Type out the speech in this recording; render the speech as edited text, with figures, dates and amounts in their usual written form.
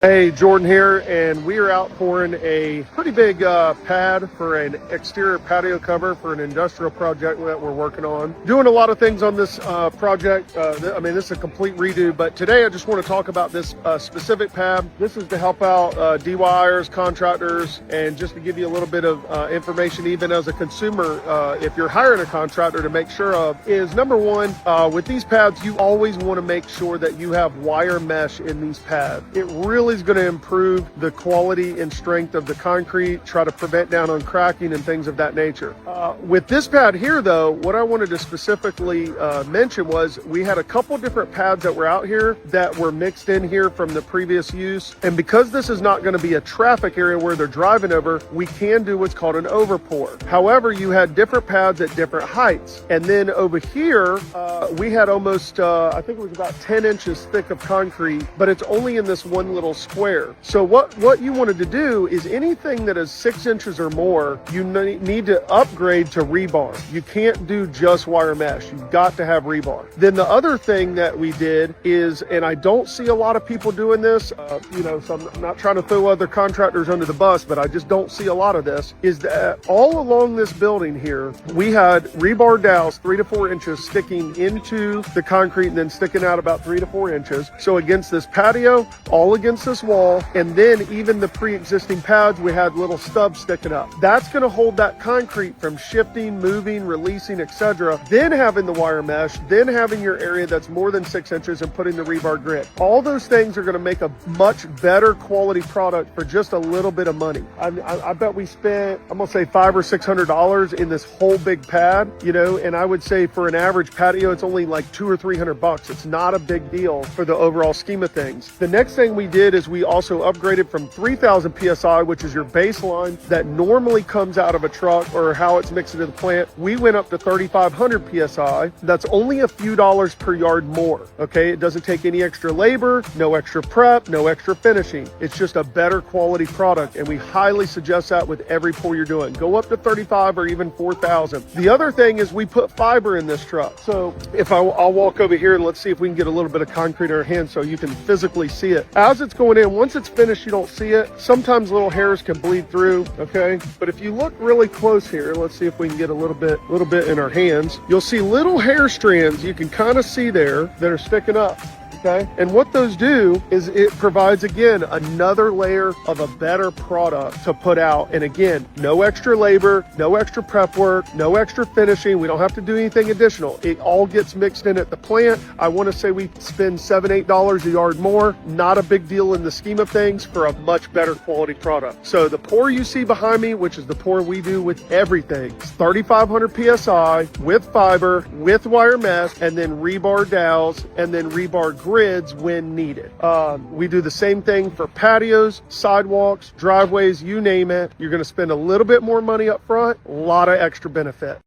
Hey, Jordan here, and we are out pouring a pretty big pad for an exterior patio cover for an industrial project that we're working on. Doing a lot of things on this project. I mean, this is a complete redo, but today I just want to talk about this specific pad. This is to help out DIYers, contractors, and just to give you a little bit of information, even as a consumer, if you're hiring a contractor, to make sure of is, number one, with these pads, you always want to make sure that you have wire mesh in these pads. It really is going to improve the quality and strength of the concrete, try to prevent down on cracking and things of that nature. With this pad here though, what I wanted to specifically mention was we had a couple different pads that were out here that were mixed in here from the previous use. And because this is not going to be a traffic area where they're driving over, we can do what's called an overpour. However, you had different pads at different heights. And then over here, we had almost, I think it was about 10 inches thick of concrete, but it's only in this one little square. So what you wanted to do is anything that is 6 inches or more, you need to upgrade to rebar. You can't do just wire mesh. You've got to have rebar. Then the other thing that we did is, and I don't see a lot of people doing this, so I'm not trying to throw other contractors under the bus, but I just don't see a lot of this, is that all along this building here, we had rebar dowels 3 to 4 inches sticking into the concrete and then sticking out about 3 to 4 inches. So against this patio, all against this wall, and then even the pre-existing pads, we had little stubs sticking up. That's going to hold that concrete from shifting, moving, releasing, etc. Then having the wire mesh, then having your area that's more than 6 inches and putting the rebar grit. All those things are going to make a much better quality product for just a little bit of money. I bet we spent, I'm going to say $500 or $600 in this whole big pad, and I would say for an average patio, it's only like $200 or $300. It's not a big deal for the overall scheme of things. The next thing we did is we also upgraded from 3,000 PSI, which is your baseline that normally comes out of a truck or how it's mixed into the plant. We went up to 3,500 PSI. That's only a few dollars per yard more. Okay. It doesn't take any extra labor, no extra prep, no extra finishing. It's just a better quality product. And we highly suggest that with every pour you're doing. Go up to 35 or even 4,000. The other thing is we put fiber in this truck. So if I'll walk over here and let's see if we can get a little bit of concrete in our hand so you can physically see it. As it's going in, once it's finished, you don't see it. Sometimes little hairs can bleed through, okay? But if you look really close here, let's see if we can get a little bit in our hands. You'll see little hair strands you can kind of see there that are sticking up. Okay. And what those do is it provides, again, another layer of a better product to put out. And again, no extra labor, no extra prep work, no extra finishing. We don't have to do anything additional. It all gets mixed in at the plant. I want to say we spend $7, $8 a yard more. Not a big deal in the scheme of things for a much better quality product. So the pour you see behind me, which is the pour we do with everything, it's 3,500 PSI with fiber, with wire mesh, and then rebar dowels, and then rebar grids when needed. We do the same thing for patios, sidewalks, driveways, you name it. You're going to spend a little bit more money up front, a lot of extra benefit.